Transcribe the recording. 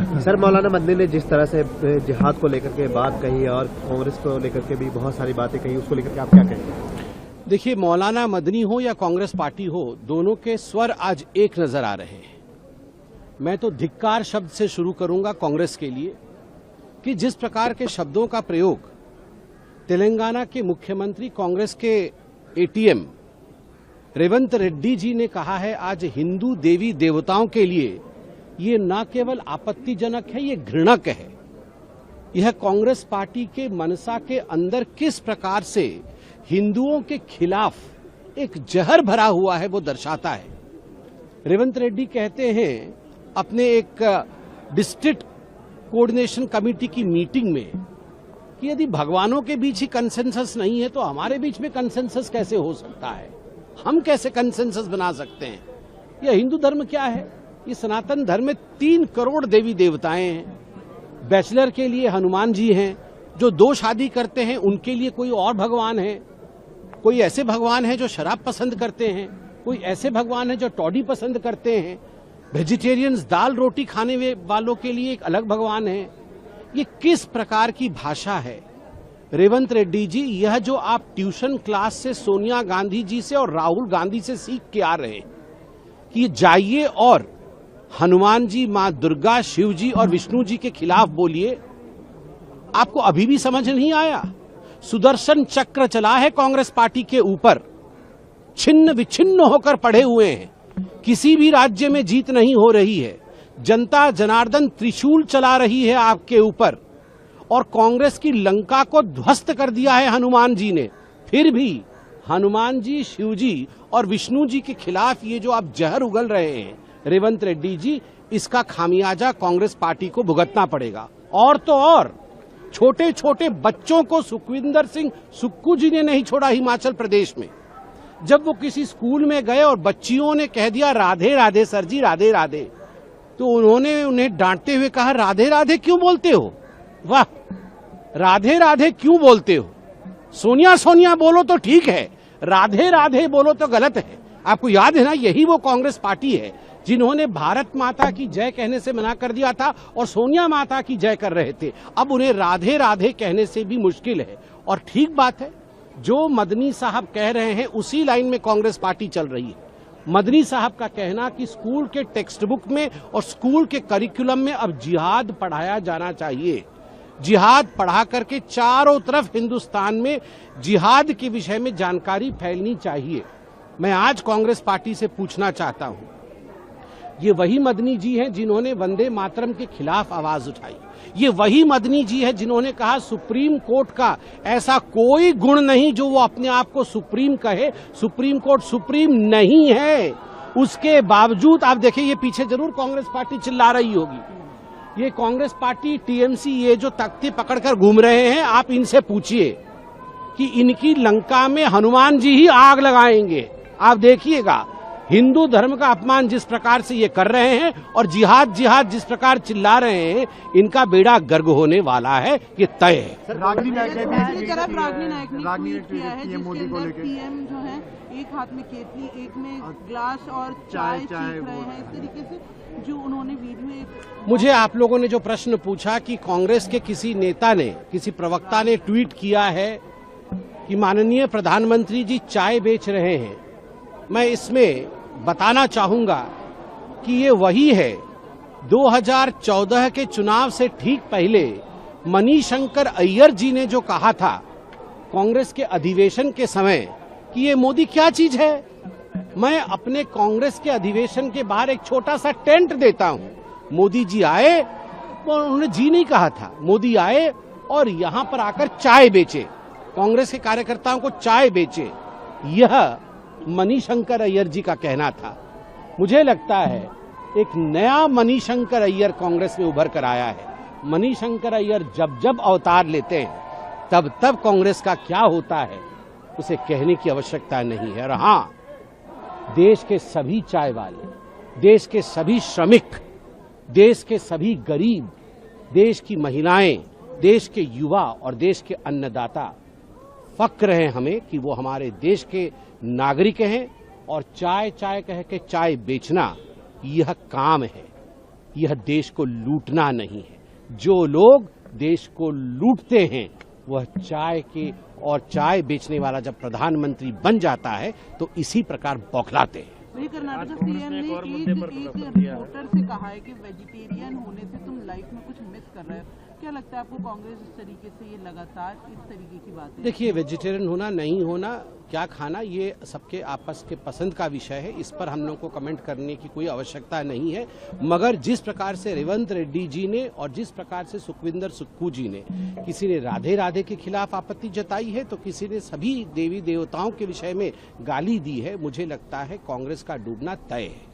Sir, मौलाना मदनी ने जिस तरह से जिहाद को लेकर के बात कही और कांग्रेस को लेकर के भी बहुत सारी बातें कही, उसको लेकर के आप क्या कहेंगे? देखिए, मौलाना मदनी हो या कांग्रेस पार्टी हो, दोनों के स्वर आज एक नजर आ रहे हैं। मैं तो धिक्कार शब्द से शुरू करूंगा कांग्रेस के लिए कि जिस प्रकार के शब्दों का प्रयोग तेलंगाना के मुख्यमंत्री कांग्रेस के एटीएम रेवंत रेड्डी जी ने कहा है आज हिंदू देवी देवताओं के लिए, ये न केवल आपत्तिजनक है, ये घृणक है। यह कांग्रेस पार्टी के मनसा के अंदर किस प्रकार से हिंदुओं के खिलाफ एक जहर भरा हुआ है वो दर्शाता है। रेवंत रेड्डी कहते हैं अपने एक डिस्ट्रिक्ट कोऑर्डिनेशन कमेटी की मीटिंग में कि यदि भगवानों के बीच ही कंसेंसस नहीं है तो हमारे बीच में कंसेंसस कैसे हो सकता है, हम कैसे कंसेंसस बना सकते हैं। यह हिंदू धर्म क्या है? ये सनातन धर्म में 3 करोड़ देवी देवताएं हैं। बैचलर के लिए हनुमान जी हैं, जो 2 शादी करते हैं उनके लिए कोई और भगवान है। कोई ऐसे भगवान है जो शराब पसंद करते हैं, कोई ऐसे भगवान है जो टॉडी पसंद करते हैं। वेजिटेरियंस दाल रोटी खाने वालों के लिए एक अलग भगवान है। ये किस प्रकार की भाषा है रेवंत रेड्डी जी? यह जो आप ट्यूशन क्लास से सोनिया गांधी जी से और राहुल गांधी से सीख के आ रहे हैं कि जाइए और हनुमान जी, मां दुर्गा, शिव जी और विष्णु जी के खिलाफ बोलिए, आपको अभी भी समझ नहीं आया? सुदर्शन चक्र चला है कांग्रेस पार्टी के ऊपर, छिन्न विच्छिन्न होकर पड़े हुए हैं, किसी भी राज्य में जीत नहीं हो रही है। जनता जनार्दन त्रिशूल चला रही है आपके ऊपर और कांग्रेस की लंका को ध्वस्त कर दिया है हनुमान जी ने। फिर भी हनुमान जी, शिव जी और विष्णु जी के खिलाफ ये जो आप जहर उगल रहे हैं रेवंत रेड्डी जी, इसका खामियाजा कांग्रेस पार्टी को भुगतना पड़ेगा। और तो और छोटे छोटे बच्चों को सुखविंदर सिंह सुक्खू जी ने नहीं छोड़ा हिमाचल प्रदेश में। जब वो किसी स्कूल में गए और बच्चियों ने कह दिया राधे राधे सर जी, राधे राधे, तो उन्होंने उन्हें डांटते हुए कहा राधे राधे क्यों बोलते हो? वाह, राधे राधे क्यों बोलते हो? सोनिया सोनिया बोलो तो ठीक है, राधे राधे बोलो तो गलत है। आपको याद है ना, यही वो कांग्रेस पार्टी है जिन्होंने भारत माता की जय कहने से मना कर दिया था और सोनिया माता की जय कर रहे थे। अब उन्हें राधे राधे कहने से भी मुश्किल है। और ठीक बात है, जो मदनी साहब कह रहे हैं उसी लाइन में कांग्रेस पार्टी चल रही है। मदनी साहब का कहना कि स्कूल के टेक्स्ट बुक में और स्कूल के करिकुलम में अब जिहाद पढ़ाया जाना चाहिए। जिहाद पढ़ा करके चारों तरफ हिंदुस्तान में जिहाद के विषय में जानकारी फैलनी चाहिए। मैं आज कांग्रेस पार्टी से पूछना चाहता हूं, ये वही मदनी जी हैं जिन्होंने वंदे मातरम के खिलाफ आवाज उठाई। ये वही मदनी जी है जिन्होंने कहा सुप्रीम कोर्ट का ऐसा कोई गुण नहीं जो वो अपने आप को सुप्रीम कहे। सुप्रीम कोर्ट सुप्रीम नहीं है। उसके बावजूद आप देखिए, ये पीछे जरूर कांग्रेस पार्टी चिल्ला रही होगी। ये कांग्रेस पार्टी, टीएमसी, ये जो तख्ती पकड़कर घूम रहे हैं, आप इनसे पूछिए कि इनकी लंका में हनुमान जी ही आग लगाएंगे। आप देखिएगा, हिंदू धर्म का अपमान जिस प्रकार से ये कर रहे हैं और जिहाद जिहाद जिस प्रकार चिल्ला रहे हैं, इनका बेड़ा गर्क होने वाला है, ये तय है। रागनी नायक ने ट्वीट किया है जिसके अंदर पीएम जो है एक हाथ में केतली, एक में ग्लास और चाय पीख रहे हैं। इस तरीके से जो उन्होंने वीडियो, मुझे आप लोगों ने जो प्रश्न पूछा कि कांग्रेस के किसी नेता ने, किसी प्रवक्ता ने ट्वीट किया है कि माननीय प्रधानमंत्री जी चाय बेच रहे हैं, मैं इसमें बताना चाहूंगा कि ये वही है 2014 के चुनाव से ठीक पहले मणिशंकर अय्यर जी ने जो कहा था कांग्रेस के अधिवेशन के समय कि ये मोदी क्या चीज है। मैं अपने कांग्रेस के अधिवेशन के बाहर एक छोटा सा टेंट देता हूं। मोदी जी आए, और उन्होंने जी नहीं कहा था, मोदी आए और यहां पर आकर चाय बेचे, कांग्रेस के कार्यकर्ताओं को चाय बेचे। यह मणिशंकर अय्यर जी का कहना था। मुझे लगता है एक नया मणिशंकर अय्यर कांग्रेस में उभर कर आया है। मणिशंकर अय्यर जब जब अवतार लेते हैं तब तब कांग्रेस का क्या होता है उसे कहने की आवश्यकता नहीं है। और हाँ, देश के सभी चाय वाले, देश के सभी श्रमिक, देश के सभी गरीब, देश की महिलाएं, देश के युवा और देश के अन्नदाता फक्र है हमें कि वो हमारे देश के नागरिक हैं। और चाय चाय कह के चाय बेचना यह काम है, यह देश को लूटना नहीं है। जो लोग देश को लूटते हैं वह चाय के और चाय बेचने वाला जब प्रधानमंत्री बन जाता है तो इसी प्रकार बौखलाते हैं। वही कर्नाटक सीएम ने एक रिपोर्टर से कहा है कि वेजिटेरियन होने से तुम लाइफ में कुछ मिस कर रहे हो। क्या लगता है आपको कांग्रेस इस तरीके से ये लगातार इस तरीके की बातें? देखिए, वेजिटेरियन होना नहीं होना, क्या खाना, ये सबके आपस के पसंद का विषय है। इस पर हम लोग को कमेंट करने की कोई आवश्यकता नहीं है। मगर जिस प्रकार से रेवंत रेड्डी जी ने और जिस प्रकार से सुखविंदर सुक्खू जी ने, किसी ने राधे राधे के खिलाफ आपत्ति जताई है तो किसी ने सभी देवी देवताओं के विषय में गाली दी है। मुझे लगता है कांग्रेस का डूबना तय है।